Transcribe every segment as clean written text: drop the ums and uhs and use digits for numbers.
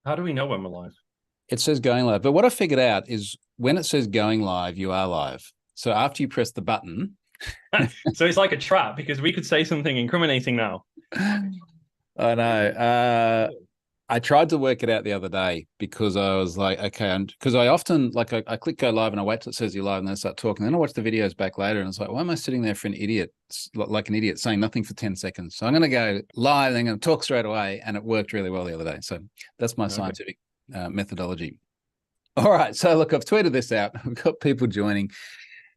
How do we know when we're live? It says going live. But what I figured out is when it says going live, you are live. So after you press the button, So it's like a trap because we could say something incriminating now. I know. I tried to work it out the other day because I was like, okay, and because I often I click go live and I wait till it says you're live and then I start talking. Then I watch the videos back later and it's like, why am I sitting there for an idiot, like an idiot, saying nothing for 10 seconds? So I'm going to go live and I'm going to talk straight away. And it worked really well the other day. So that's my Okay. scientific methodology. All right. So look, I've tweeted this out. We've got people joining.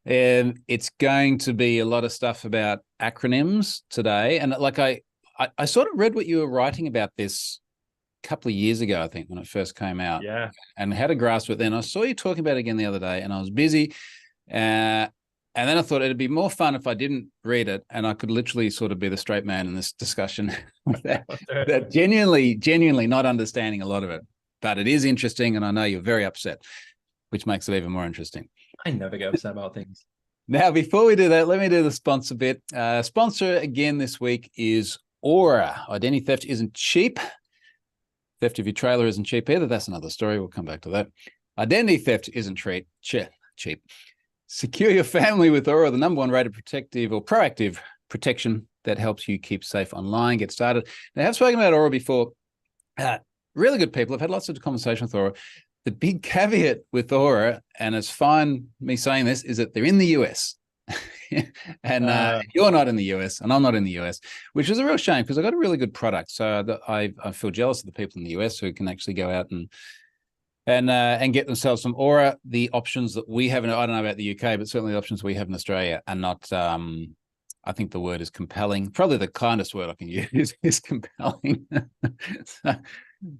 And it's going to be a lot of stuff about acronyms today. And I sort of read what you were writing about this a couple of years ago, I think, when it first came out, Yeah. and had a grasp of it then. I saw you talking about it again the other day, and I was busy. And then I thought it'd be more fun if I didn't read it, and I could literally sort of be the straight man in this discussion that genuinely not understanding a lot of it. But it is interesting, and I know you're very upset, which makes it even more interesting. I never get upset about things. Now, before we do that, let me do the sponsor bit. Sponsor again this week is Aura. Identity theft isn't cheap. Theft of your trailer isn't cheap either. That's another story. We'll come back to that. Identity theft isn't cheap. Secure your family with Aura, the number one rated protective or proactive protection that helps you keep safe online. Get started. Now, I've spoken about Aura before. Really good people. I've had lots of conversation with Aura. The big caveat with Aura, and it's fine me saying this, is that they're in the US. And you're not in the US, and I'm not in the US, which is a real shame because I got a really good product. So I feel jealous of the people in the US who can actually go out and get themselves some Aura. The options that we have, I don't know about the UK, but certainly the options we have in Australia are not. I think the word is compelling. Probably the kindest word I can use is compelling.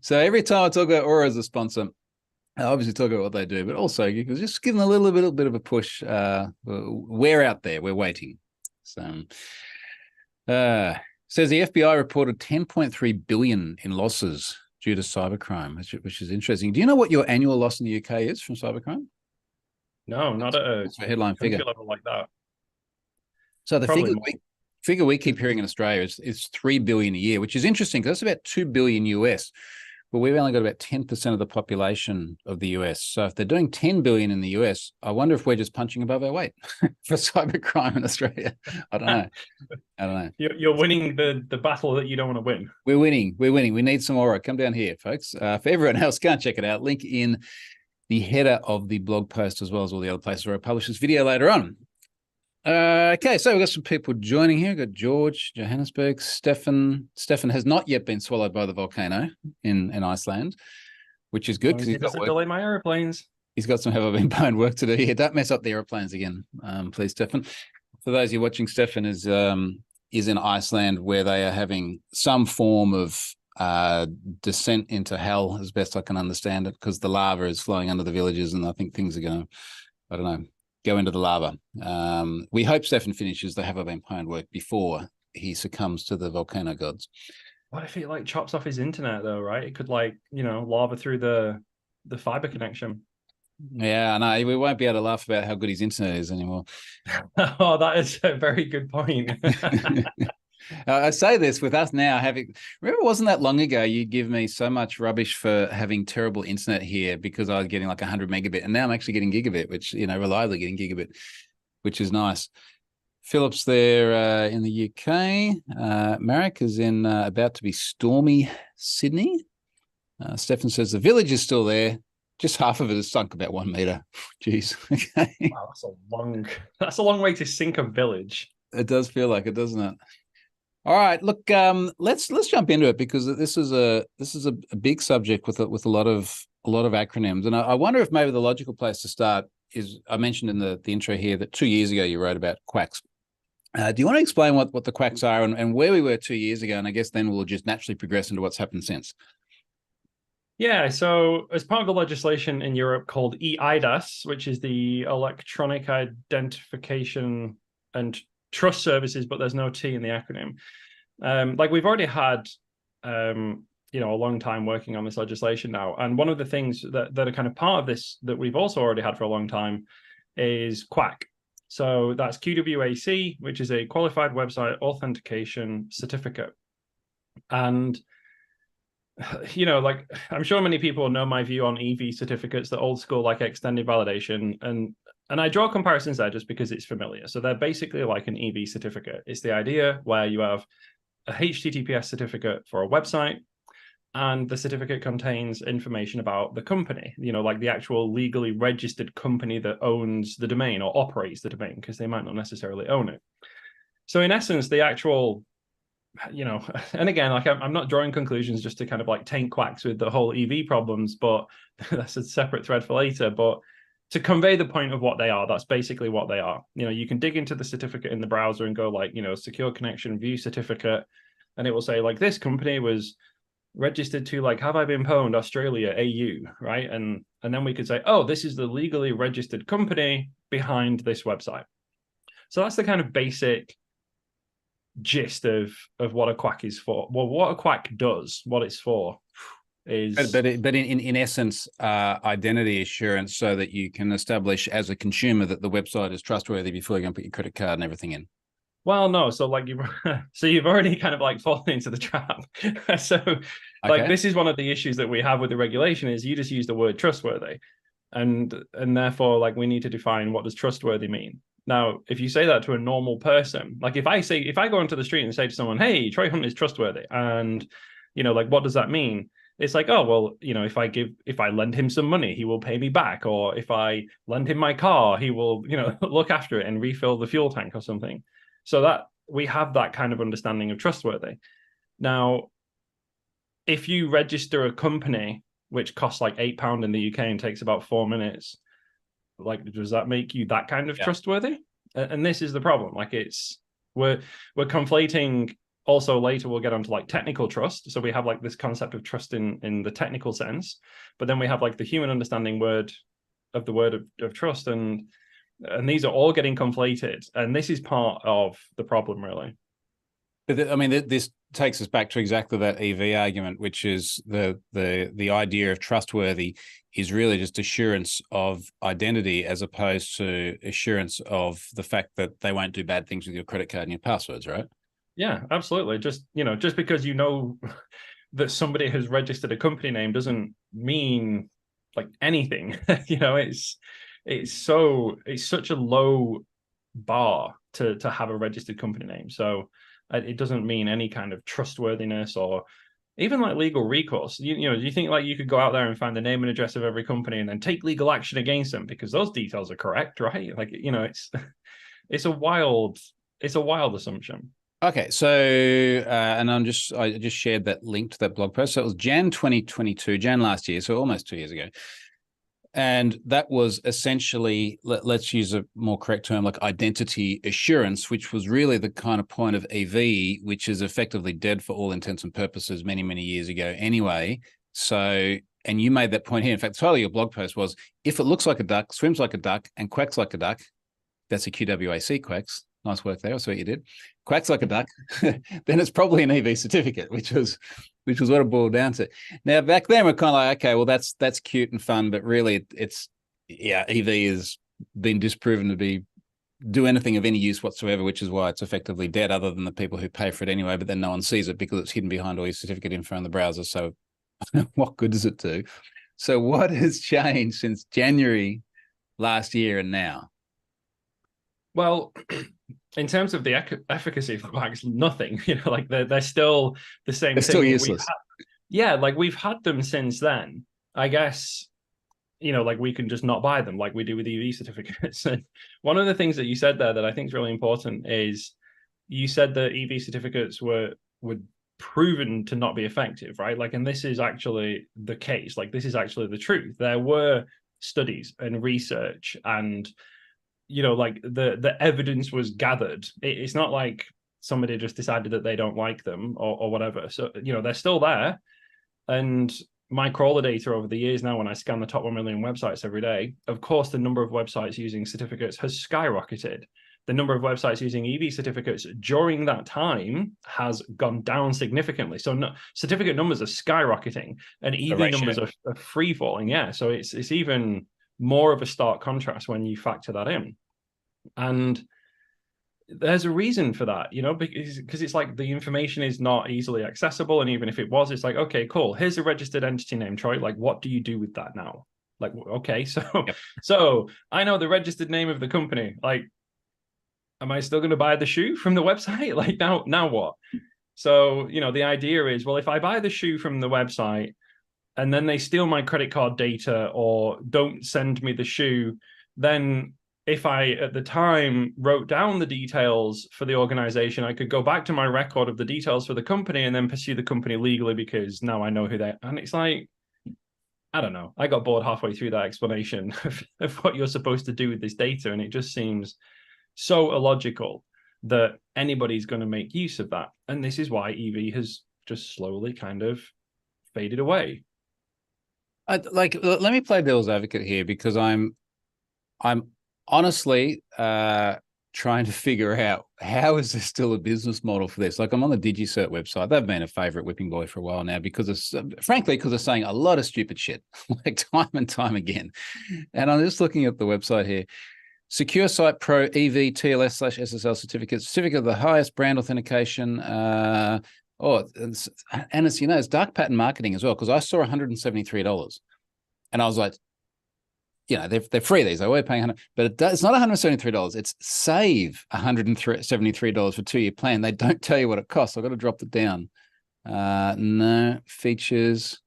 So every time I talk about Aura as a sponsor, I obviously talk about what they do, but also you can just give them a little bit of a push. We're out there. We're waiting. So says the FBI reported 10.3 billion in losses due to cybercrime, which is interesting. Do you know what your annual loss in the UK is from cybercrime? No, not at That's a headline figure. country level like that. So the Probably more. figure we keep hearing in Australia is 3 billion a year, which is interesting because that's about 2 billion US. But we've only got about 10% of the population of the US. So if they're doing 10 billion in the US, I wonder if we're just punching above our weight for cybercrime in Australia. I don't know. I don't know. You're winning the battle that you don't want to win. We're winning. We're winning. We need some Aura. Come down here, folks. For everyone else, can't check it out. Link in the header of the blog post as well as all the other places where I publish this video later on. Okay, so we've got some people joining here. We've got George, Johannesburg, Stefan. Stefan has not yet been swallowed by the volcano in Iceland, which is good because He doesn't delay my airplanes. He's got some have been bone work to do here. Don't mess up the airplanes again, please, Stefan. For those of you watching, Stefan is in Iceland where they are having some form of descent into hell, as best I can understand it, because the lava is flowing under the villages, and I think things are going to, I don't know, go into the lava. We hope Stefan finishes the have been pwned work before he succumbs to the volcano gods. What if it like chops off his internet though, right? It could like, lava through the fiber connection. Yeah, I know. We won't be able to laugh about how good his internet is anymore. Oh, that is a very good point. I say this with us now having. Remember, it wasn't that long ago you'd give me so much rubbish for having terrible internet here because I was getting like 100 megabit, and now I'm actually getting gigabit, which reliably getting gigabit, which is nice. Philip's there in the UK. Marek is in about to be stormy Sydney. Stefan says the village is still there. Just half of it has sunk about 1 meter. Jeez. Okay. Wow, that's a long way to sink a village. It does feel like it, doesn't it? All right, look, let's jump into it because this is a big subject with a lot of acronyms, and I wonder if maybe the logical place to start is I mentioned in the intro here that 2 years ago you wrote about QWACs. Do you want to explain what the QWACs are and where we were 2 years ago, and I guess then we'll just naturally progress into what's happened since. Yeah, so as part of the legislation in Europe called EIDAS, which is the Electronic Identification and Trust Services, but there's no T in the acronym. Like we've already had, a long time working on this legislation now. And one of the things that are kind of part of this that we've also already had for a long time is QWAC. So that's QWAC, which is a Qualified Website Authentication Certificate. And like I'm sure many people know my view on EV certificates, the old school like extended validation, and I draw comparisons there just because it's familiar. So they're basically like an EV certificate. It's the idea where you have a HTTPS certificate for a website, and the certificate contains information about the company, like the actual legally registered company that owns the domain or operates the domain, because they might not necessarily own it. So in essence, the actual, and again, like I'm not drawing conclusions just to kind of like taint QWACs with the whole EV problems, but that's a separate thread for later. But to convey the point of what they are, that's basically what they are. You can dig into the certificate in the browser and go like, secure connection view certificate, and it will say like this company was registered to like have I been pwned Australia AU, right? And then we could say, oh, this is the legally registered company behind this website. So that's the kind of basic gist of what a QWAC is for. Well, what a QWAC does, what it's for, is but in essence, identity assurance, so that you can establish as a consumer that the website is trustworthy before you're going to put your credit card and everything in. Well, no. So like you've already kind of like fallen into the trap. So like this is one of the issues that we have with the regulation is you just use the word trustworthy, and therefore like we need to define what does trustworthy mean. Now, if you say that to a normal person, like if I go onto the street and say to someone, "Hey, Troy Hunt is trustworthy," and like what does that mean? It's like, oh well, if I lend him some money, he will pay me back, or if I lend him my car, he will look after it and refill the fuel tank or something. So that we have that kind of understanding of trustworthy. Now, if you register a company which costs like £8 in the UK and takes about 4 minutes, like does that make you that kind of trustworthy? And this is the problem. Like we're conflating. Also later we'll get onto like technical trust. So we have like this concept of trust in the technical sense, but then we have like the human understanding word of trust, and these are all getting conflated, and this is part of the problem, really. I mean, this takes us back to exactly that EV argument, which is the idea of trustworthy is really just assurance of identity as opposed to assurance of the fact that they won't do bad things with your credit card and your passwords, right? Yeah, absolutely. Just because that somebody has registered a company name doesn't mean like anything. It's such a low bar to have a registered company name. So it doesn't mean any kind of trustworthiness or even like legal recourse. Do you think like you could go out there and find the name and address of every company and then take legal action against them because those details are correct, right? Like, it's a wild assumption. Okay, so and I just shared that link to that blog post. So it was Jan 2022, Jan last year, so almost 2 years ago. And that was essentially, let's use a more correct term, like identity assurance, which was really the kind of point of EV, which is effectively dead for all intents and purposes many, many years ago anyway. So, and you made that point here. In fact, the title of your blog post was, if it looks like a duck, swims like a duck, and quacks like a duck, that's a QWAC QWACs. Nice work there. I see what you did. Quacks like a duck, then it's probably an EV certificate, which was what it boiled down to. Now, back then, we're kind of like, okay, well, that's cute and fun, but really, EV has been disproven to do anything of any use whatsoever, which is why it's effectively dead, other than the people who pay for it anyway, but then no one sees it because it's hidden behind all your certificate info in the browser. So what good does it do? So what has changed since January last year and now? Well, in terms of the efficacy of the QWACs, nothing. Like they're still the same thing. They're still useless. We've had them since then. I guess, like we can just not buy them like we do with EV certificates. And one of the things that you said there that I think is really important is you said that EV certificates were proven to not be effective, right? Like, and this is actually the case. Like, this is actually the truth. There were studies and research and like the evidence was gathered. It's not like somebody just decided that they don't like them or whatever. So they're still there. And my crawler data over the years now, when I scan the top 1 million websites every day, of course the number of websites using certificates has skyrocketed. The number of websites using EV certificates during that time has gone down significantly. So certificate numbers are skyrocketing and EV numbers are free falling. Yeah, so it's even more of a stark contrast when you factor that in. And there's a reason for that, because it's like the information is not easily accessible. And even if it was, it's like, okay, cool. Here's a registered entity name, Troy. Like, what do you do with that now? Like, okay, so Yep. so I know the registered name of the company. Like, am I still going to buy the shoe from the website? Like now what? So, the idea is, well, if I buy the shoe from the website and then they steal my credit card data or don't send me the shoe, then if I at the time wrote down the details for the organization, I could go back to my record of the details for the company and then pursue the company legally because now I know who they are. And it's like, I don't know. I got bored halfway through that explanation of what you're supposed to do with this data. And it just seems so illogical that anybody's going to make use of that. And this is why EV has just slowly kind of faded away. Let me play devil's advocate here because I'm honestly trying to figure out how is there still a business model for this. Like I'm on the DigiCert website. They've been a favorite whipping boy for a while now because frankly, because they're saying a lot of stupid shit like time and time again. And I'm just looking at the website here. Secure Site Pro EV TLS/SSL certificate of the highest brand authentication. And it's it's dark pattern marketing as well because I saw $173, and I was like, they're free. These we're paying 100, but it's not $173. It's save $173 for 2-year plan. They don't tell you what it costs. I've got to drop it down. No features.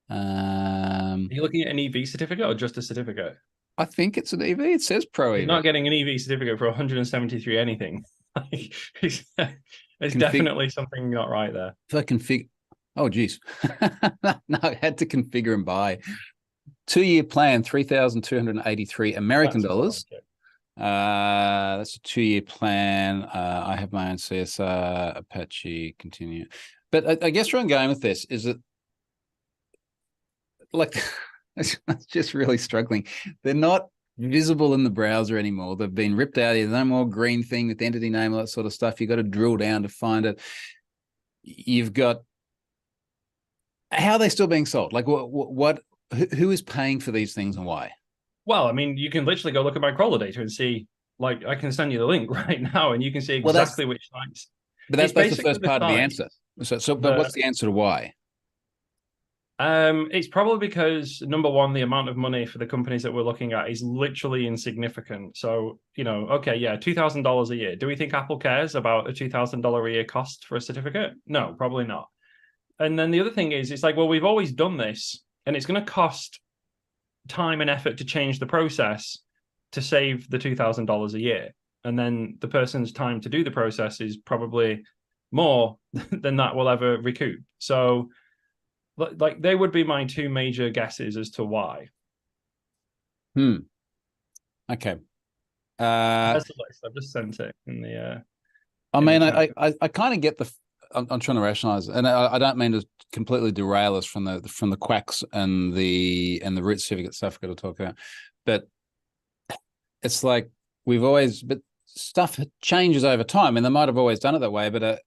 Are you looking at an EV certificate or just a certificate? I think it's an EV. It says Pro EV. You're not getting an EV certificate for 173 anything. There's definitely something not right there. If I configure, oh geez, no, I had to configure and buy. 2-year plan, 3,283 American dollars. That's a 2-year plan. I have my own CSR, Apache, continue. But I guess where I'm going with this is that, like, it's just really struggling. They're not visible in the browser anymore. They've been ripped out. There's no more green thing with entity name, all that sort of stuff. You've got to drill down to find it. You've got, how are they still being sold? Like who is paying for these things and why? Well, I mean, you can literally go look at my crawler data and see, like, I can send you the link right now and you can see exactly which sites. But that's the first part of the answer. But what's the answer to why? It's probably because, number one, the amount of money for the companies that we're looking at is literally insignificant. So, okay, yeah, $2,000 a year. Do we think Apple cares about a $2,000 a year cost for a certificate? No, probably not. And then the other thing is, it's like, well, we've always done this, and it's going to cost time and effort to change the process to save the $2,000 a year. And then the person's time to do the process is probably more than that will ever recoup. So, like, they would be my two major guesses as to why. Okay. That's the list. I've just sent it in the. I mean, I kind of get the. I'm trying to rationalize, and I don't mean to completely derail us from the QWACs and the root certificate stuff we're going to talk about, but it's like but stuff changes over time, and they might have always done it that way, but are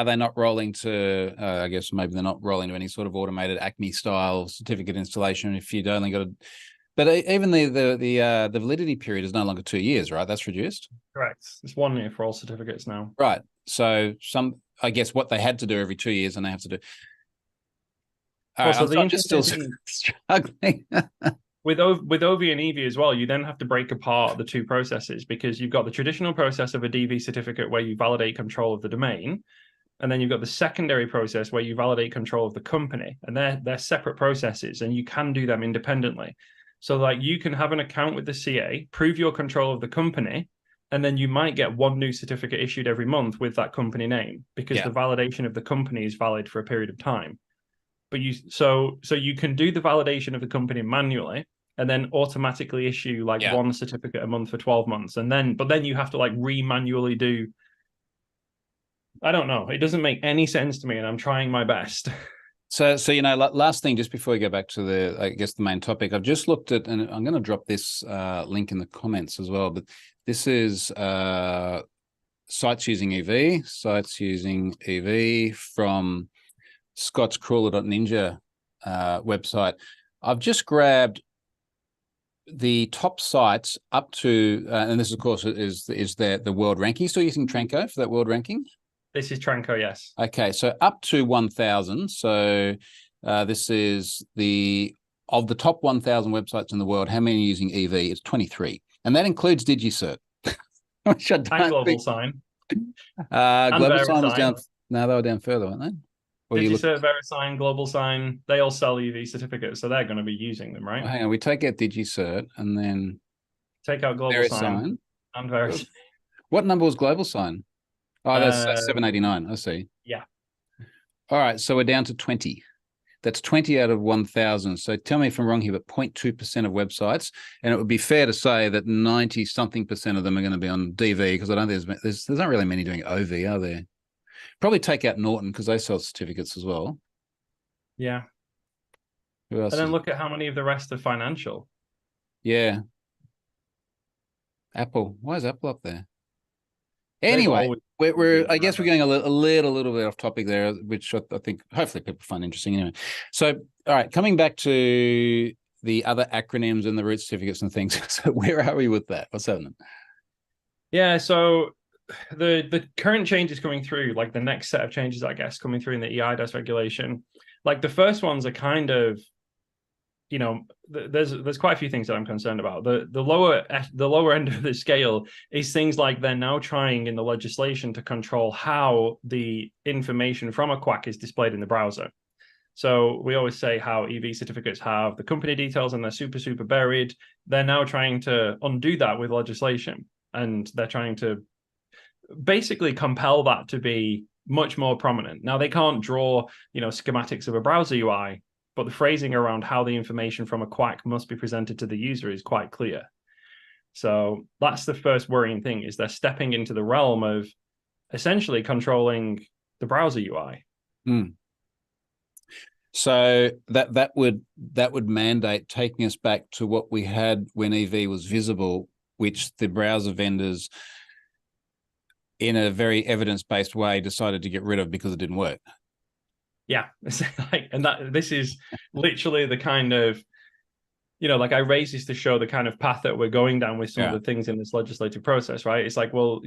they not rolling to? I guess maybe they're not rolling to any sort of automated Acme style certificate installation. If you'd only got but even the validity period is no longer 2 years, right? That's reduced. Correct. It's 1 year for all certificates now. Right. So I guess what they had to do every 2 years, and they have to do. I'm just still struggling. With OV and EV as well, you then have to break apart the two processes because you've got the traditional process of a DV certificate where you validate control of the domain, and then you've got the secondary process where you validate control of the company, and they're separate processes, and you can do them independently. So, like, you can have an account with the CA, prove your control of the company, and then you might get one new certificate issued every month with that company name because the validation of the company is valid for a period of time. But so you can do the validation of the company manually and then automatically issue one certificate a month for 12 months. But then you have to manually do. I don't know. It doesn't make any sense to me, and I'm trying my best. So last thing, just before we go back to the main topic, I've just looked at, and I'm going to drop this link in the comments as well, but this is sites using EV from Scott's crawler.ninja website. I've just grabbed the top sites up to, and this of course is the world ranking. Still using Tranco for that world ranking? This is Tranco, yes. Okay, so up to 1,000. So this is of the top 1,000 websites in the world, how many are using EV? It's 23. And that includes DigiCert, which I don't And Global think... Sign. Global Sign was VeriSign. down. No, they were down further, weren't they? Or you look... DigiCert, VeriSign, Global Sign, they all sell EV certificates, so they're going to be using them, right? Oh, hang on, we take out DigiCert and then Take out Global Sign and VeriSign. What number was Global Sign? Oh, that's 789. I see. Yeah. All right, so we're down to 20. That's 20 out of 1,000. So tell me if I'm wrong here, but 0.2% of websites, and it would be fair to say that 90-something% of them are going to be on DV, because I don't think there's not really many doing OV, are there? Probably take out Norton because they sell certificates as well. Yeah. Who else? And then look at how many of the rest are financial. Yeah. Apple. Why is Apple up there? Anyway, I guess we're going a little bit off topic there, which I think hopefully people find interesting anyway. So, all right, coming back to the other acronyms and the root certificates and things. So where are we with that? What's happening? Yeah, so the current changes coming through, like the next set of changes, I guess, coming through in the EIDAS regulation, like the first ones are kind of, you know, there's quite a few things that I'm concerned about. The lower end of the scale is things like they're now trying in the legislation to control how the information from a QWAC is displayed in the browser. So we always say how EV certificates have the company details and they're super buried. They're now trying to undo that with legislation, and they're trying to basically compel that to be much more prominent. Now they can't draw, schematics of a browser UI, but the phrasing around how the information from a QWAC must be presented to the user is quite clear. So that's the first worrying thing, is they're stepping into the realm of essentially controlling the browser UI. Mm. So that would mandate taking us back to what we had when EV was visible, which the browser vendors, in a very evidence-based way, decided to get rid of because it didn't work. Yeah, this is literally the kind of, I raise this to show the kind of path that we're going down with some of the things in this legislative process, right? It's like, well,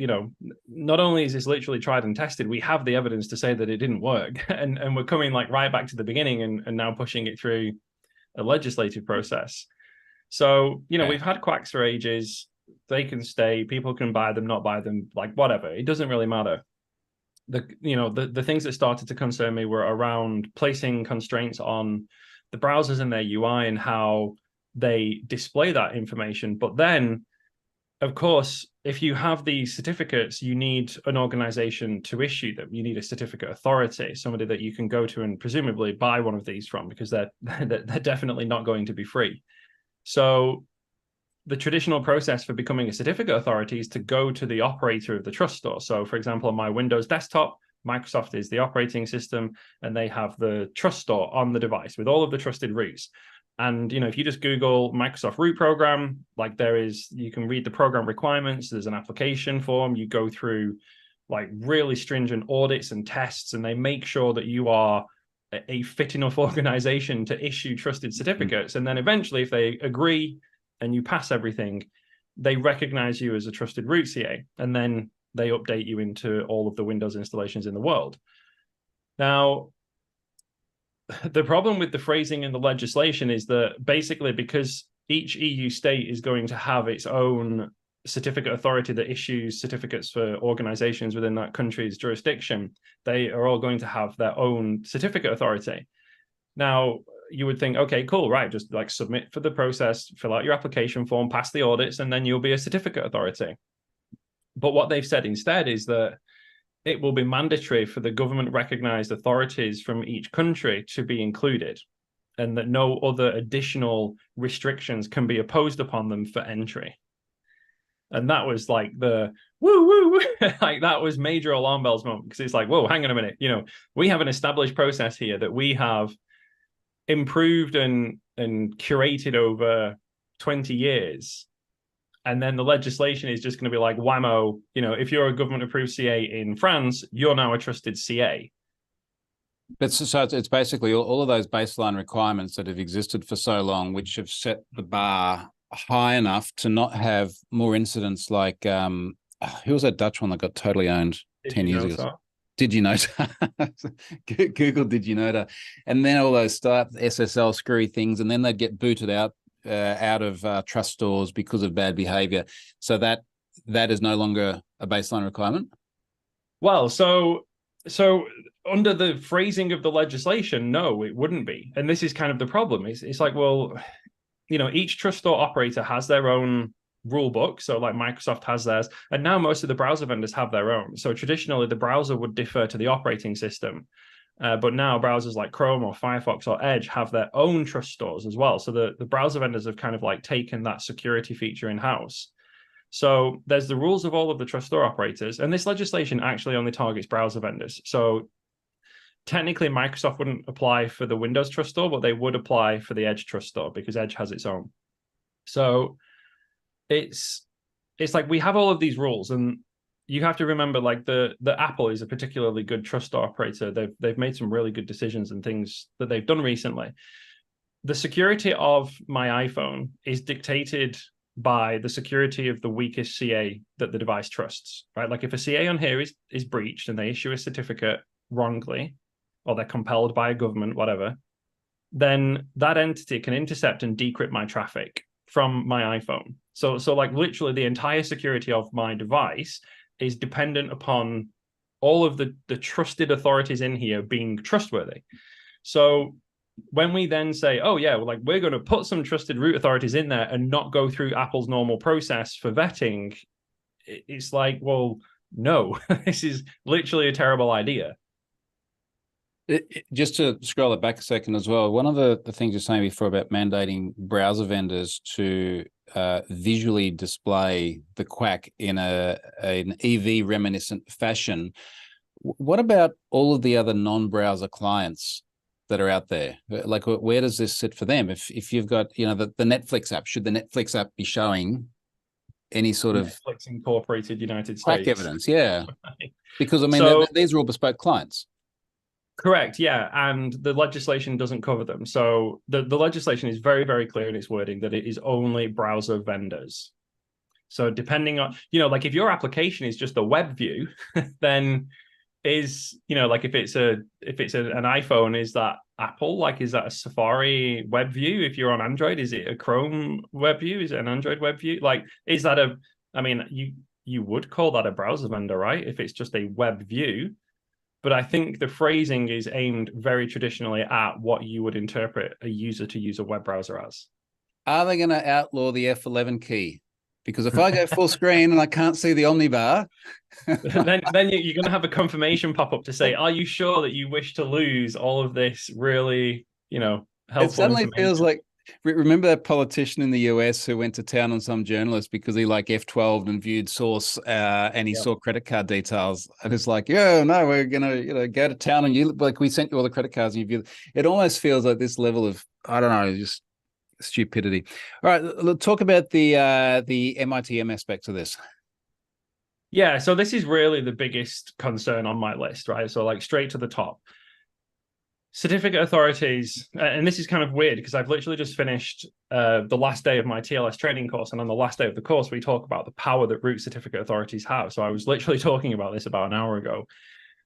not only is this literally tried and tested, we have the evidence to say that it didn't work, and we're coming right back to the beginning and now pushing it through a legislative process. So, we've had QWACs for ages. They can stay, people can buy them, not buy them, like whatever. It doesn't really matter. The things that started to concern me were around placing constraints on the browsers and their UI and how they display that information. But then, of course, if you have these certificates, you need an organization to issue them. You need a certificate authority, somebody that you can go to and presumably buy one of these from, because they're definitely not going to be free. So the traditional process for becoming a certificate authority is to go to the operator of the trust store. So, for example, on my Windows desktop, Microsoft is the operating system, and they have the trust store on the device with all of the trusted roots. And, if you just Google Microsoft root program, you can read the program requirements. There's an application form. You go through really stringent audits and tests, and they make sure that you are a fit enough organization to issue trusted certificates. And then eventually, if they agree and you pass everything, they recognize you as a trusted root CA, and then they update you into all of the Windows installations in the world. Now, the problem with the phrasing in the legislation is that basically, because each EU state is going to have its own certificate authority that issues certificates for organizations within that country's jurisdiction, they are all going to have their own certificate authority. Now, you would think, okay, cool, right, just submit for the process, fill out your application form, pass the audits, and then you'll be a certificate authority. But what they've said instead is that it will be mandatory for the government-recognized authorities from each country to be included, and that no other additional restrictions can be imposed upon them for entry. And that was the woo. That was major alarm bells moment, because it's whoa, hang on a minute. We have an established process here that we have improved and curated over 20 years. And then the legislation is just going to be whammo, if you're a government approved CA in France, you're now a trusted CA. But so it's basically all of those baseline requirements that have existed for so long, which have set the bar high enough to not have more incidents like who was that Dutch one that got totally owned Did 10 you years know ago? so? Did you know? Google did you know? And then all those start SSL screwy things, and then they'd get booted out of trust stores because of bad behavior. So that is no longer a baseline requirement. Well, so under the phrasing of the legislation, no, it wouldn't be. And this is kind of the problem. It's like, well, each trust store operator has their own rule book. So like Microsoft has theirs, and now most of the browser vendors have their own. So traditionally, the browser would defer to the operating system. But now browsers like Chrome or Firefox or Edge have their own trust stores as well. So the browser vendors have kind of like taken that security feature in-house. So there's the rules of all of the trust store operators, and this legislation actually only targets browser vendors. So technically, Microsoft wouldn't apply for the Windows Trust Store, but they would apply for the Edge Trust Store because Edge has its own. So it's like we have all of these rules, and you have to remember, like the Apple is a particularly good trust store operator. They've made some really good decisions and things that they've done recently. The security of my iPhone is dictated by the security of the weakest CA that the device trusts, right? Like if a CA on here is breached and they issue a certificate wrongly, or they're compelled by a government, whatever, then that entity can intercept and decrypt my traffic from my iPhone. So like literally the entire security of my device is dependent upon all of the trusted authorities in here being trustworthy. So when we then say, oh yeah, well, like we're going to put some trusted root authorities in there and not go through Apple's normal process for vetting, it's like, well, no, this is literally a terrible idea. Just to scroll it back a second as well, one of the things you're saying before about mandating browser vendors to visually display the QWAC in an EV reminiscent fashion. What about all of the other non-browser clients that are out there? Like, where does this sit for them? If you've got, the Netflix app, should the Netflix app be showing any sort of Netflix Incorporated United QWAC States evidence? Yeah, because I mean, So these are all bespoke clients. correct, yeah, and the legislation doesn't cover them. So the legislation is very, very clear in its wording that it is only browser vendors. So depending on, like if your application is just a web view, then like if it's an iPhone, is that Apple? Like, is that a Safari web view? If you're on Android, is it a Chrome web view? Is it an Android web view? Like, is that I mean, you would call that a browser vendor, right? If it's just a web view. But I think the phrasing is aimed very traditionally at what you would interpret a user to use a web browser as. Are they going to outlaw the F11 key? Because if I go full screen and I can't see the omnibar, then you're going to have a confirmation pop up to say, "Are you sure that you wish to lose all of this really, helpful it suddenly information?" feels like, remember that politician in the US who went to town on some journalist because he like F12 and viewed source and he saw credit card details, and it's like, yeah, no, we're gonna go to town and you, like, we sent you all the credit cards and you view. It almost feels like this level of, I don't know, just stupidity. All right, let's talk about the MITM aspects of this. Yeah, so this is really the biggest concern on my list, right? So like straight to the top. Certificate authorities, and this is kind of weird because I've literally just finished the last day of my TLS training course, and on the last day of the course, we talk about the power that root certificate authorities have. So I was literally talking about this about an hour ago.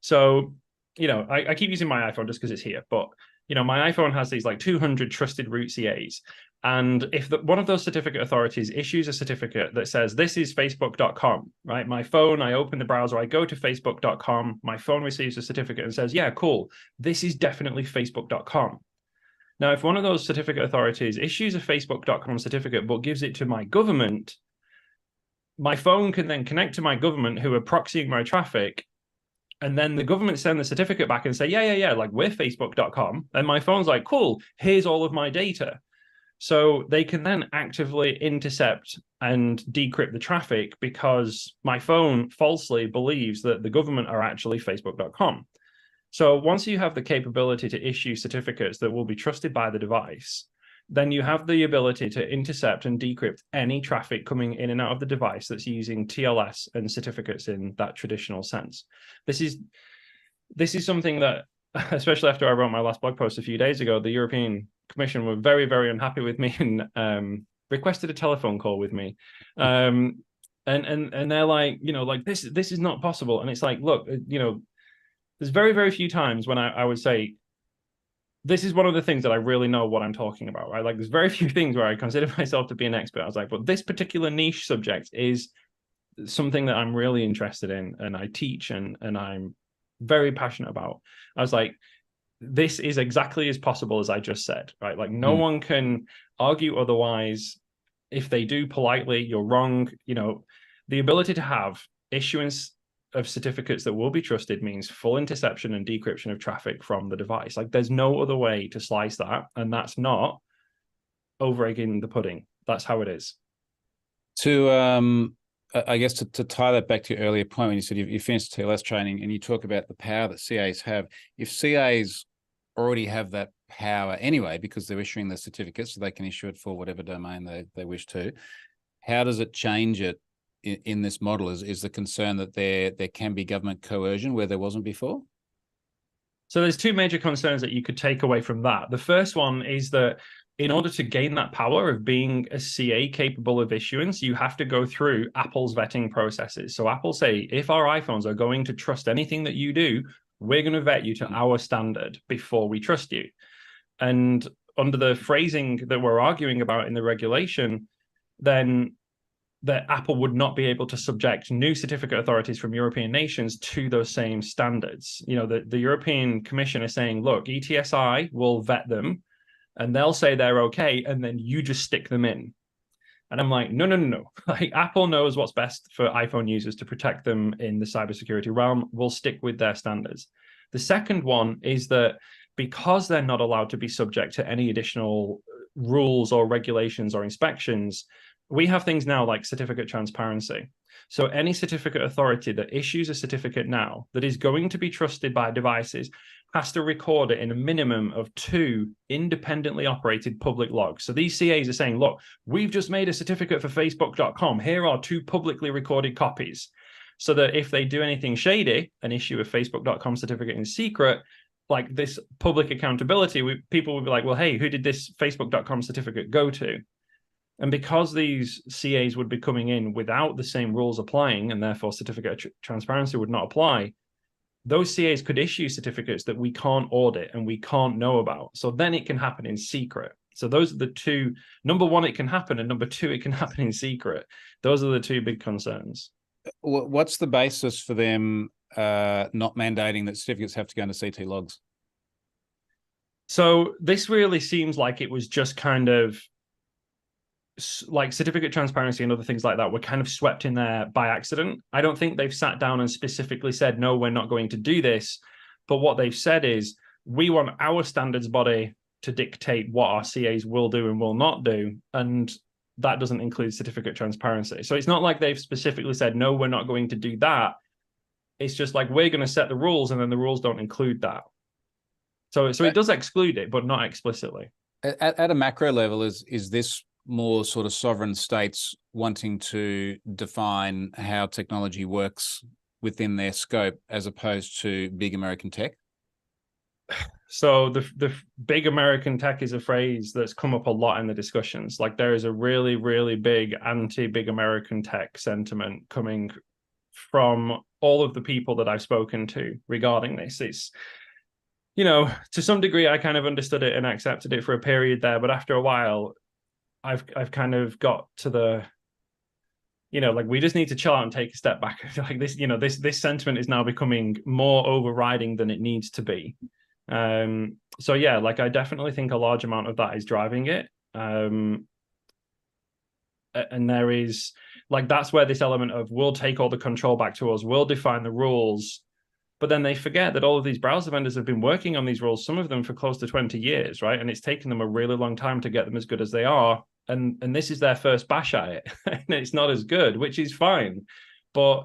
So, I keep using my iPhone just because it's here, but my iPhone has these like 200 trusted root CAs. And if one of those certificate authorities issues a certificate that says this is facebook.com, right? My phone, I open the browser, I go to facebook.com, my phone receives a certificate and says, yeah, cool, this is definitely facebook.com. Now, if one of those certificate authorities issues a facebook.com certificate but gives it to my government, my phone can then connect to my government who are proxying my traffic, and then the government send the certificate back and say, yeah, like we're facebook.com. And my phone's like, cool, here's all of my data. So they can then actively intercept and decrypt the traffic because my phone falsely believes that the government are actually facebook.com. So once you have the capability to issue certificates that will be trusted by the device, then you have the ability to intercept and decrypt any traffic coming in and out of the device that's using TLS and certificates in that traditional sense. This is something that, especially after I wrote my last blog post a few days ago, the European Commission were very, very unhappy with me and requested a telephone call with me. And they're like, like this is not possible. And it's like, look, there's very, very few times when I would say, this is one of the things that I really know what I'm talking about, right? Like there's very few things where I consider myself to be an expert. I was like, but this particular niche subject is something that I'm really interested in and I teach and I'm very passionate about. I was like, this is exactly as possible as I just said, right? Like no one can argue otherwise. If they do politely, you're wrong. The ability to have issuance of certificates that will be trusted means full interception and decryption of traffic from the device. Like there's no other way to slice that. And that's not over egging the pudding. That's how it is. I guess to tie that back to your earlier point when you said you finished TLS training and you talk about the power that CAs have. If CAs already have that power anyway, because they're issuing the certificates, so they can issue it for whatever domain they wish to, how does it change it in this model? Is the concern that there can be government coercion where there wasn't before? So there's two major concerns that you could take away from that. The first one is that in order to gain that power of being a CA capable of issuance, you have to go through Apple's vetting processes. So Apple say, if our iPhones are going to trust anything that you do, we're going to vet you to our standard before we trust you. And under the phrasing that we're arguing about in the regulation, then that Apple would not be able to subject new certificate authorities from European nations to those same standards. The European Commission is saying, look, ETSI will vet them and they'll say they're okay, and then you just stick them in. And I'm like, no. Like Apple knows what's best for iPhone users to protect them in the cybersecurity realm. We'll stick with their standards. The second one is that because they're not allowed to be subject to any additional rules or regulations or inspections, we have things now like certificate transparency. So any certificate authority that issues a certificate now that is going to be trusted by devices has to record it in a minimum of 2 independently operated public logs. So these CAs are saying, look, we've just made a certificate for Facebook.com. Here are 2 publicly recorded copies. So that if they do anything shady and issue a Facebook.com certificate in secret, like this public accountability, people would be like, well, hey, who did this Facebook.com certificate go to? And because these CAs would be coming in without the same rules applying, and therefore certificate of transparency would not apply, those CAs could issue certificates that we can't audit and we can't know about. So then it can happen in secret. So those are the two. Number one, it can happen. And number two, it can happen in secret. Those are the two big concerns. What's the basis for them not mandating that certificates have to go into CT logs? So this really seems like it was just kind of like certificate transparency and other things like that were kind of swept in there by accident. I don't think they've sat down and specifically said, no, we're not going to do this. But what they've said is, we want our standards body to dictate what our CAs will do and will not do. And that doesn't include certificate transparency. So it's not like they've specifically said, no, we're not going to do that. It's just like, we're going to set the rules and then the rules don't include that. So it does exclude it, but not explicitly. At a macro level, is this more sort of sovereign states wanting to define how technology works within their scope as opposed to big American tech? So the big American tech is a phrase that's come up a lot in the discussions. Like there is a really, really big anti-big American tech sentiment coming from all of the people that I've spoken to regarding this. It's, to some degree, I kind of understood it and accepted it for a period there, but after a while, I've kind of got to the, like we just need to chill out and take a step back. Like this, this sentiment is now becoming more overriding than it needs to be. So yeah, like I definitely think a large amount of that is driving it. And there is like, that's where this element of we'll take all the control back to us, we'll define the rules. But then they forget that all of these browser vendors have been working on these rules, some of them for close to 20 years, right? And it's taken them a really long time to get them as good as they are. And this is their first bash at it. And it's not as good, which is fine. But,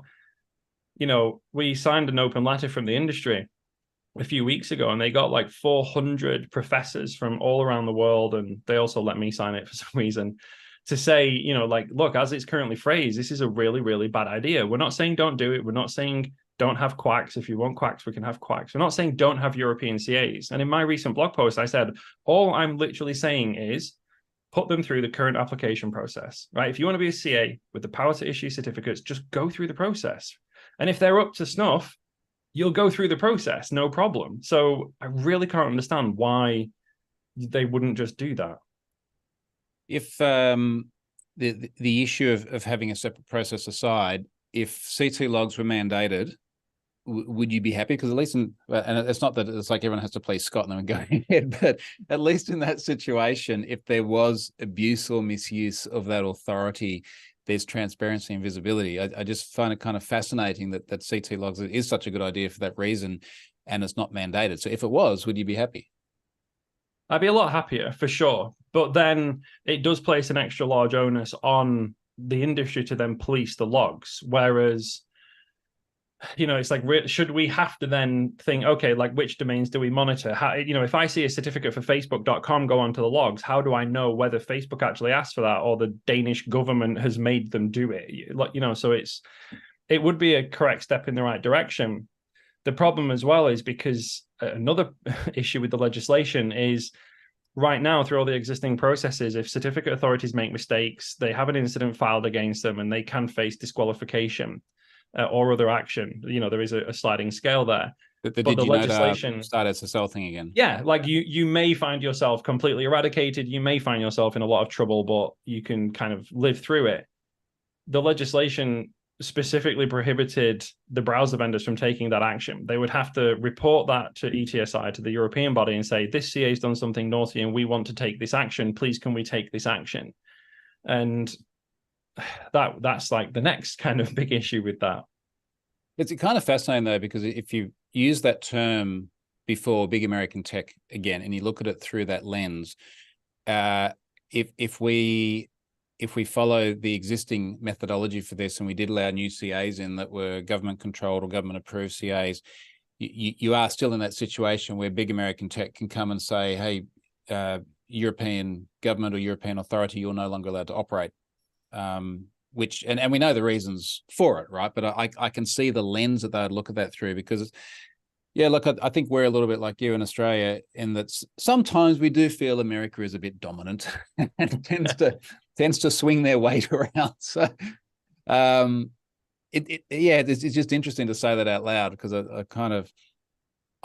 we signed an open letter from the industry a few weeks ago, and they got like 400 professors from all around the world. And they also let me sign it for some reason to say, like, look, as it's currently phrased, this is a really, really bad idea. We're not saying don't do it. We're not saying don't have QWACs. If you want QWACs, we can have QWACs. We're not saying don't have European CAs. And in my recent blog post, I said, all I'm literally saying is put them through the current application process, right? If you want to be a CA with the power to issue certificates, just go through the process. And if they're up to snuff, you'll go through the process, no problem. So I really can't understand why they wouldn't just do that. If the issue of having a separate process aside, if CT logs were mandated, would you be happy? Because at least and it's not that it's like everyone has to play Scotland and go ahead, but at least in that situation, if there was abuse or misuse of that authority, there's transparency and visibility. I just find it kind of fascinating that CT logs is such a good idea for that reason, and it's not mandated. So if it was, would you be happy? I'd be a lot happier for sure. But then it does place an extra large onus on the industry to then police the logs. Whereas, it's like, should we have to then think, okay, like which domains do we monitor? How, if I see a certificate for Facebook.com go onto the logs, how do I know whether Facebook actually asked for that or the Danish government has made them do it? So it would be a correct step in the right direction. The problem as well is because another issue with the legislation is right now, through all the existing processes, if certificate authorities make mistakes, they have an incident filed against them and they can face disqualification or other action. There is a sliding scale there. But the legislation start as a sell thing again. Yeah, like you may find yourself completely eradicated. You may find yourself in a lot of trouble, but you can kind of live through it. The legislation specifically prohibited the browser vendors from taking that action. They would have to report that to ETSI, to the European body, and say, this CA has done something naughty and we want to take this action. Please, can we take this action? And that's like the next kind of big issue with that. It's kind of fascinating, though, because if you use that term before big American tech again, and you look at it through that lens, if we follow the existing methodology for this and we did allow new CAs in that were government controlled or government approved CAs, you are still in that situation where big American tech can come and say, hey, European government or European authority, you're no longer allowed to operate. Which and we know the reasons for it, right? But I can see the lens that they'd look at that through, because look, I think we're a little bit like you in Australia in that sometimes we do feel America is a bit dominant and tends to swing their weight around. So it's just interesting to say that out loud, because I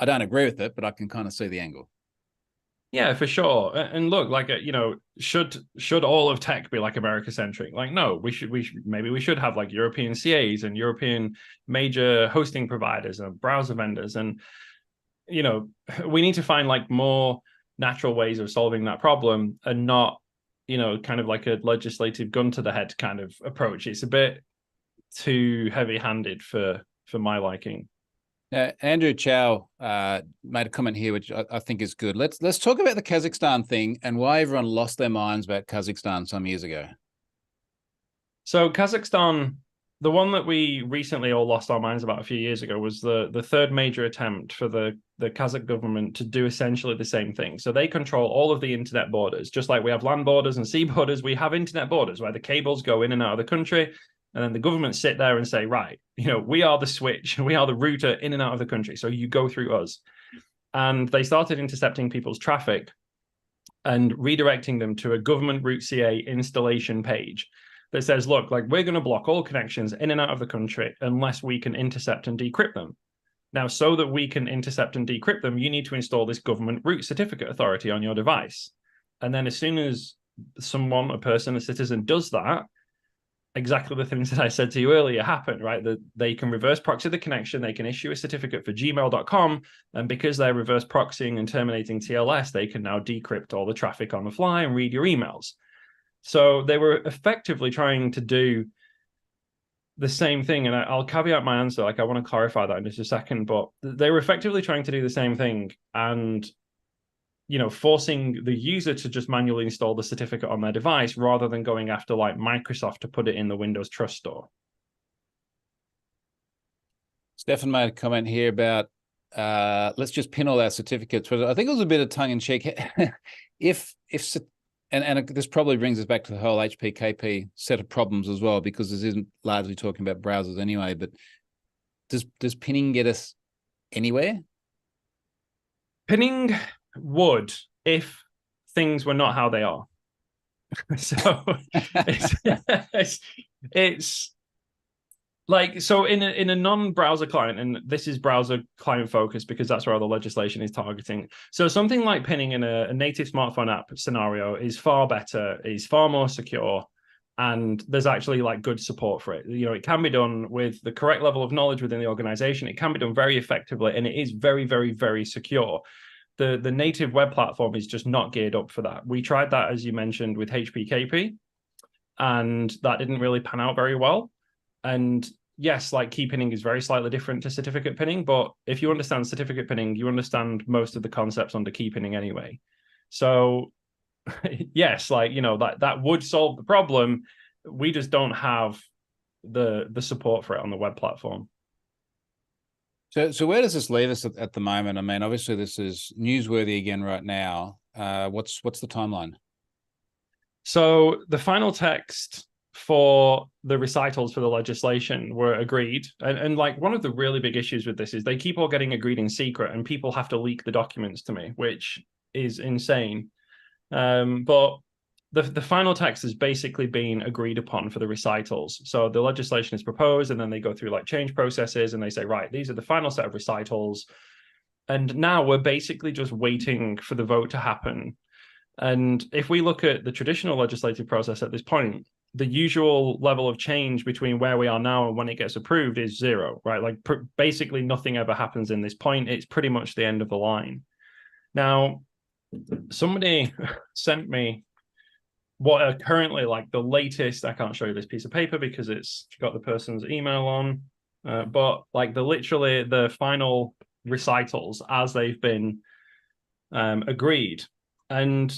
don't agree with it, but I can kind of see the angle. Yeah, for sure. And look, like, should all of tech be like America centric? Like, no, we should have like European CAs and European major hosting providers and browser vendors. And, we need to find like more natural ways of solving that problem and not, kind of like a legislative gun to the head kind of approach. It's a bit too heavy handed for my liking. Andrew Chow made a comment here, which I think is good. Let's talk about the Kazakhstan thing and why everyone lost their minds about Kazakhstan some years ago. So Kazakhstan, the one that we recently all lost our minds about a few years ago, was the third major attempt for the Kazakh government to do essentially the same thing. So they control all of the internet borders. Just like we have land borders and sea borders, we have internet borders where the cables go in and out of the country. And then the government sit there and say, right, we are the switch, we are the router in and out of the country. So you go through us. And they started intercepting people's traffic and redirecting them to a government root CA installation page that says, look, like, we're going to block all connections in and out of the country unless we can intercept and decrypt them. Now, so that we can intercept and decrypt them, you need to install this government root certificate authority on your device. And then as soon as someone, a person, a citizen does that, exactly the things that I said to you earlier happen, right? That they can reverse proxy the connection, they can issue a certificate for gmail.com, and because they're reverse proxying and terminating TLS, they can now decrypt all the traffic on the fly and read your emails. So they were effectively trying to do the same thing, and I'll caveat my answer, like I want to clarify that in just a second, but they were effectively trying to do the same thing and forcing the user to just manually install the certificate on their device rather than going after like Microsoft to put it in the Windows Trust Store. Stefan made a comment here about let's just pin all our certificates. But I think it was a bit of tongue in cheek. And this probably brings us back to the whole HPKP set of problems as well, because this isn't largely talking about browsers anyway. But does pinning get us anywhere? Pinning would, if things were not how they are. So it's like, so in a non-browser client, and this is browser client focused because that's where all the legislation is targeting. So something like pinning in a native smartphone app scenario is far better, is far more secure, and there's actually like good support for it. You know, it can be done with the correct level of knowledge within the organization. It can be done very effectively, and it is very, very, very secure. The native web platform is just not geared up for that. We tried that, as you mentioned, with HPKP, and that didn't really pan out very well. And yes, like key pinning is very slightly different to certificate pinning, but if you understand certificate pinning, you understand most of the concepts under key pinning anyway. So yes, like, you know, that would solve the problem. We just don't have the support for it on the web platform. So where does this leave us at the moment? I mean, obviously this is newsworthy again right now. What's the timeline? So the final text for the recitals for the legislation were agreed. And like one of the really big issues with this is they keep all getting agreed in secret and people have to leak the documents to me, which is insane. But the final text has basically been agreed upon for the recitals. So the legislation is proposed and then they go through like change processes and they say, right, these are the final set of recitals. And now we're basically just waiting for the vote to happen. And if we look at the traditional legislative process at this point, the usual level of change between where we are now and when it gets approved is zero, right? Like basically nothing ever happens in this point. It's pretty much the end of the line. Now, somebody sent me what are currently like the latest. I can't show you this piece of paper because it's got the person's email on, but like literally the final recitals as they've been agreed. And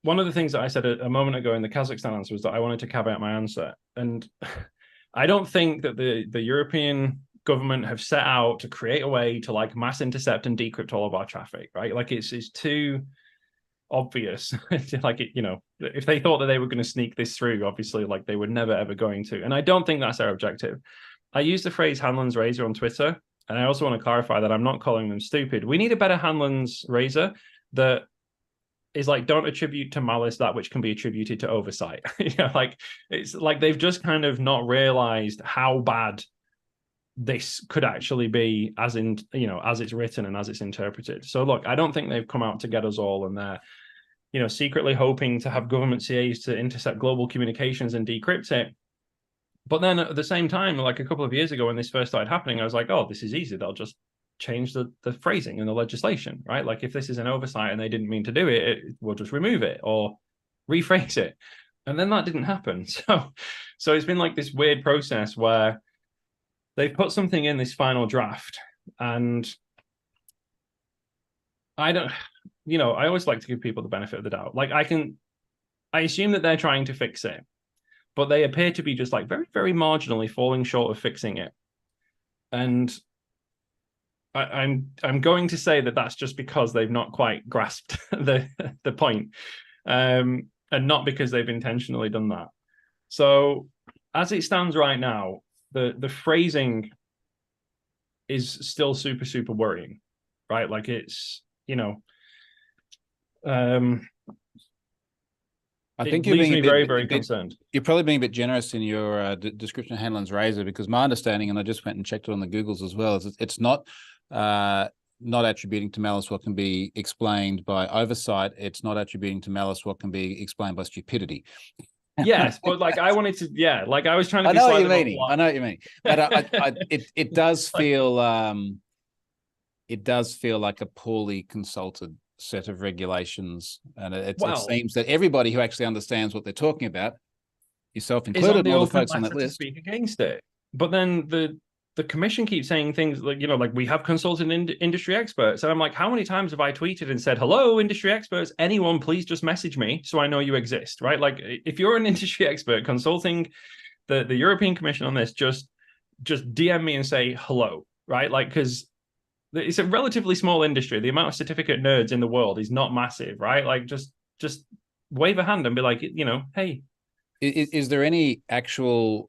one of the things that I said a moment ago in the Kazakhstan answer was that I wanted to caveat my answer. And I don't think that the European government have set out to create a way to like mass intercept and decrypt all of our traffic, right? Like it's too obvious. Like, it, you know, if they thought that they were going to sneak this through, obviously, like they were never ever going to. And I don't think that's their objective. I use the phrase Hanlon's razor on Twitter, and I also want to clarify that I'm not calling them stupid. We need a better Hanlon's razor that is like, don't attribute to malice that which can be attributed to oversight. You know, like it's like they've just kind of not realized how bad this could actually be, as in, you know, as it's written and as it's interpreted. So look, I don't think they've come out to get us all, and they're, you know, secretly hoping to have government CAs to intercept global communications and decrypt it. But then at the same time, like a couple of years ago when this first started happening, I was like, oh, this is easy. They'll just change the phrasing in the legislation, right? Like if this is an oversight and they didn't mean to do it, we'll just remove it or rephrase it. And then that didn't happen. So it's been like this weird process where they've put something in this final draft, and I don't, you know, I always like to give people the benefit of the doubt. Like I assume that they're trying to fix it, but they appear to be just like very, very marginally falling short of fixing it. And I'm going to say that that's just because they've not quite grasped the point, and not because they've intentionally done that. So as it stands right now, the phrasing is still super, super worrying, right? Like it's, you know, I think you're being very, very concerned. You're probably being a bit generous in your description of Hanlon's razor, because my understanding, and I just went and checked it on the Googles as well, is it's not attributing to malice what can be explained by oversight. It's not attributing to malice what can be explained by stupidity. Yes, but like I wanted to, yeah, like I was trying to. I know what you mean. I know what you mean, but it does feel like a poorly consulted set of regulations, and it seems that everybody who actually understands what they're talking about, yourself included, all the folks on that list, speak against it. But then the commission keeps saying things like, you know, like we have consulted industry experts, and I'm like, how many times have I tweeted and said, hello, industry experts, anyone, please just message me so I know you exist, right? Like if you're an industry expert consulting the European Commission on this, just DM me and say hello, right? Like, because it's a relatively small industry. The amount of certificate nerds in the world is not massive, right? Like just wave a hand and be like, you know, hey. Is there any actual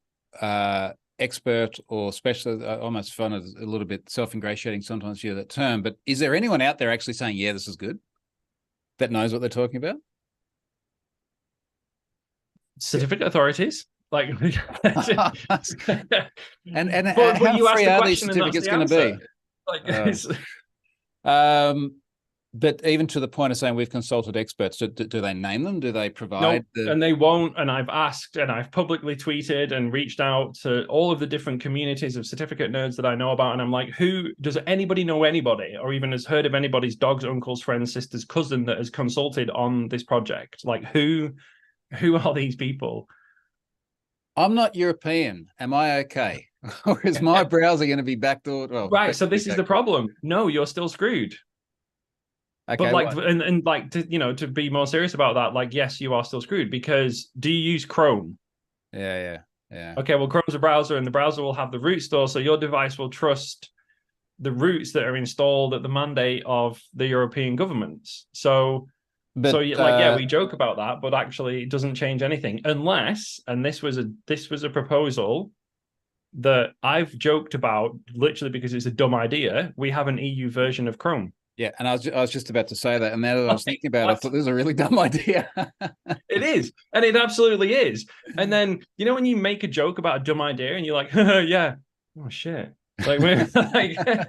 expert or specialist? I almost find it a little bit self-ingratiating sometimes to use that term, but is there anyone out there actually saying, yeah, this is good, that knows what they're talking about? certificate authorities. Like, And but how you asked free the are these question and that's certificates the going to answer. be? Like, Um, but even to the point of saying we've consulted experts, do they name them? Do they provide no, the? and they won't. And I've asked and I've publicly tweeted and reached out to all of the different communities of certificate nerds that I know about. And I'm like, who does anybody know anybody or even has heard of anybody's dog's uncle's friend's sister's cousin that has consulted on this project? Like, who are these people? I'm not European. Am I okay? Or is my browser going to be backdoored? Well, Right. So effectively this is the backdoored. problem. No, you're still screwed. But Okay, like, what? and like, to be more serious about that, like, yes, you are still screwed because do you use Chrome? Yeah. Okay, well, Chrome's a browser and the browser will have the root store. So your device will trust the roots that are installed at the mandate of the European governments. So But like, yeah, we joke about that, but actually it doesn't change anything unless, and this was a proposal that I've joked about literally because it's a dumb idea. We have an EU version of Chrome. yeah, and I was just about to say that, and now that I was Like, thinking about it, I what? thought this is a really dumb idea. It is, and it absolutely is. And then when you make a joke about a dumb idea, and you're like, "Yeah, oh shit," like, like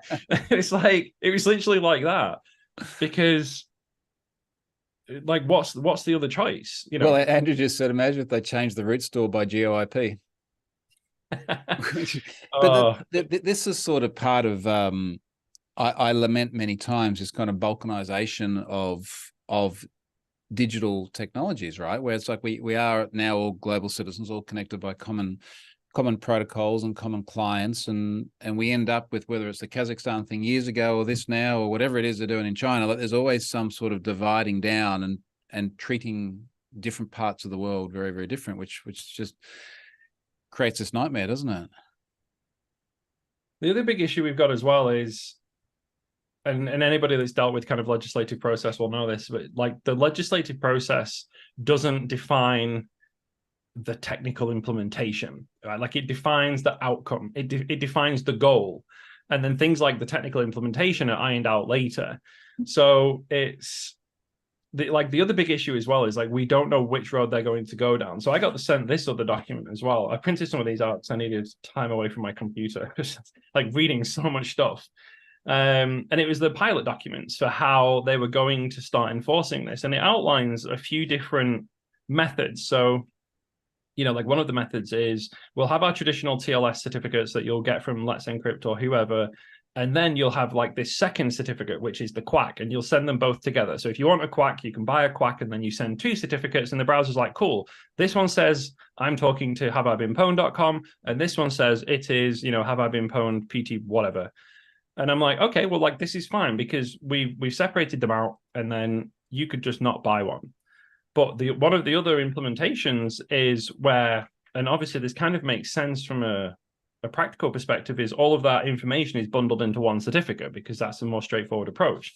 it's like it was literally like that because, like, what's the other choice? Well, Andrew just said, imagine if they changed the root store by GeoIP. But Oh, this is sort of part of I lament many times this kind of balkanization of digital technologies, right? Where it's like we are now all global citizens, all connected by common protocols and common clients, and we end up with, whether it's the Kazakhstan thing years ago or this now or whatever it is they're doing in China, like there's always some sort of dividing down and treating different parts of the world very, very different, which just creates this nightmare, doesn't it? the other big issue we've got as well is, and anybody that's dealt with kind of legislative process will know this, but like the legislative process doesn't define the technical implementation, right? Like it defines the outcome, it defines the goal, and then things like the technical implementation are ironed out later. So it's the other big issue as well is like we don't know which road they're going to go down. So I got sent this other document as well. I printed some of these out because I needed time away from my computer, just like reading so much stuff. And it was the pilot documents for how they were going to start enforcing this, and it outlines a few different methods. So like one of the methods is we'll have our traditional TLS certificates that you'll get from Let's Encrypt or whoever. And then you'll have like this second certificate, which is the QWAC, and you'll send them both together. So if you want a QWAC, you can buy a QWAC and then you send two certificates, and the browser's like, cool. This one says I'm talking to haveibeenpwned.com, and this one says it is, have I been pwned PT whatever. And I'm like, okay, well, like this is fine because we've separated them out, and then you could just not buy one. But one of the other implementations is where, and obviously this kind of makes sense from a practical perspective, is all of that information is bundled into one certificate because that's a more straightforward approach.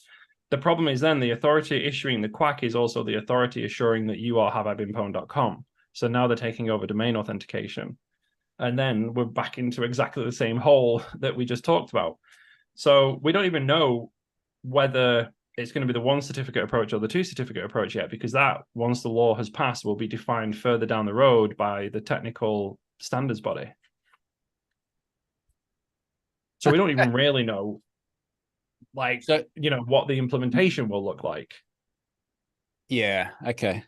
The problem is then the authority issuing the QWAC is also the authority assuring that you are haveibeenpwned.com. So now they're taking over domain authentication. And then we're back into exactly the same hole that we just talked about. So we don't even know whether it's going to be the one certificate approach or the two certificate approach yet, because that, once the law has passed, will be defined further down the road by the technical standards body. So we don't even really know, like, what the implementation will look like. Yeah. Okay.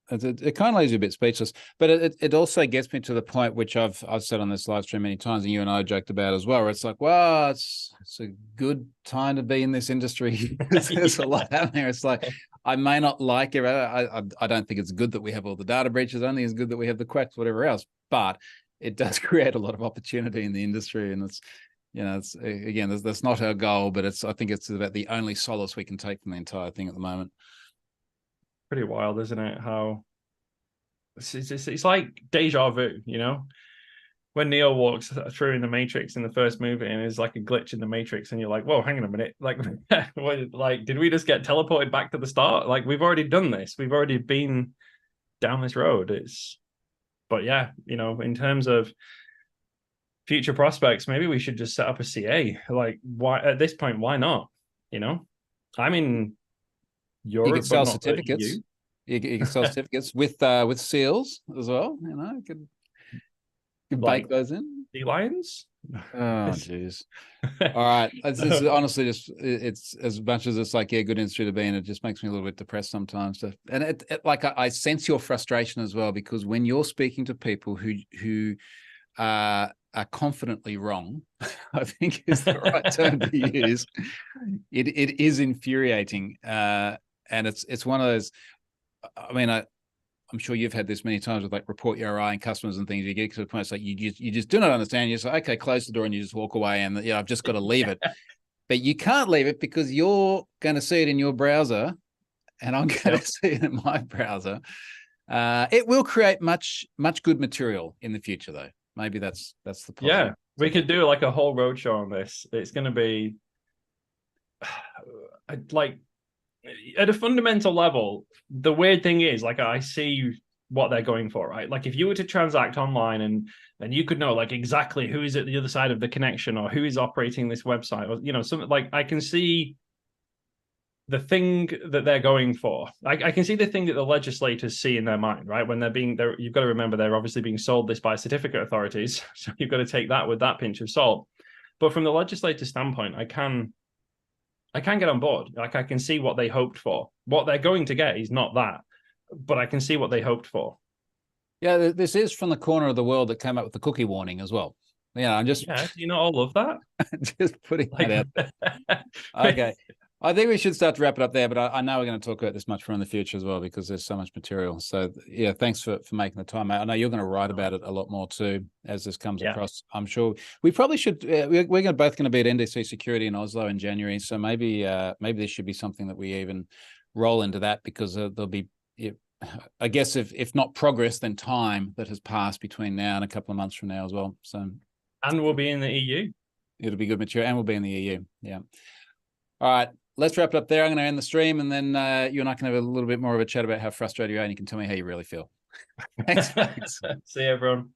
It kind of leaves you a bit speechless, but it also gets me to the point which I've said on this live stream many times, and you and I joked about as well, where it's like, well, it's a good time to be in this industry. There's a lot happening. It's like, I may not like it. I don't think it's good that we have all the data breaches. I don't think it's good that we have the QWACs, whatever else, but it does create a lot of opportunity in the industry, and it's again, that's not our goal, but I think it's about the only solace we can take from the entire thing at the moment. Pretty wild, isn't it? How it's like deja vu, when Neo walks through in the Matrix in the first movie, and there's like a glitch in the Matrix, and you're like, whoa, hang on a minute, like, like, did we just get teleported back to the start? Like, we've already done this, we've already been down this road. But yeah, in terms of future prospects, maybe we should just set up a CA. Like, why at this point, why not? I'm in You Europe, could but sell not the certificates. EU. You can sell certificates with seals as well. You know, you could Like bake those in. sea lions. Oh, jeez. All right. It's honestly just, it's as much as it's like, yeah, good industry to be in, it just makes me a little bit depressed sometimes. And like I sense your frustration as well, because when you're speaking to people who are confidently wrong, I think is the right term to use. It is infuriating. And it's one of those, I mean, I'm sure you've had this many times with like report your RI and customers and things. You get to the point it's like you just do not understand. You say, okay, close the door, and you just walk away, and I've just got to leave it. But you can't leave it because you're going to see it in your browser, and I'm going to see it in my browser. It will create much good material in the future, though. Maybe that's the positive. Yeah, we could do like a whole roadshow on this. It's going to be like, at a fundamental level, the weird thing is, like, I see what they're going for, right? Like, if you were to transact online and you could know like exactly who is at the other side of the connection or who is operating this website, or something, like, I can see the thing that they're going for. I can see the thing that the legislators see in their mind, right? When you've got to remember they're obviously being sold this by certificate authorities, so you've got to take that with that pinch of salt. But from the legislator standpoint, I can get on board. Like, I can see what they hoped for. What they're going to get is not that, but I can see what they hoped for. Yeah, this is from the corner of the world that came up with the cookie warning as well. I'm just do you not all love that? just putting that out. Okay. I think we should start to wrap it up there, but I know we're going to talk about this much more in the future as well, because there's so much material. So yeah, thanks for making the time. I know you're going to write about it a lot more too as this comes across. I'm sure we probably should. We're both going to be at NDC Security in Oslo in January, so maybe this should be something that we even roll into that, because there'll be, I guess, if not progress, then time that has passed between now and a couple of months from now as well. So, and we'll be in the EU. It'll be good material, and we'll be in the EU. Yeah. All right. Let's wrap it up there. I'm going to end the stream, and then you and I can have a little bit more of a chat about how frustrated you are, and you can tell me how you really feel. Thanks. See you, everyone.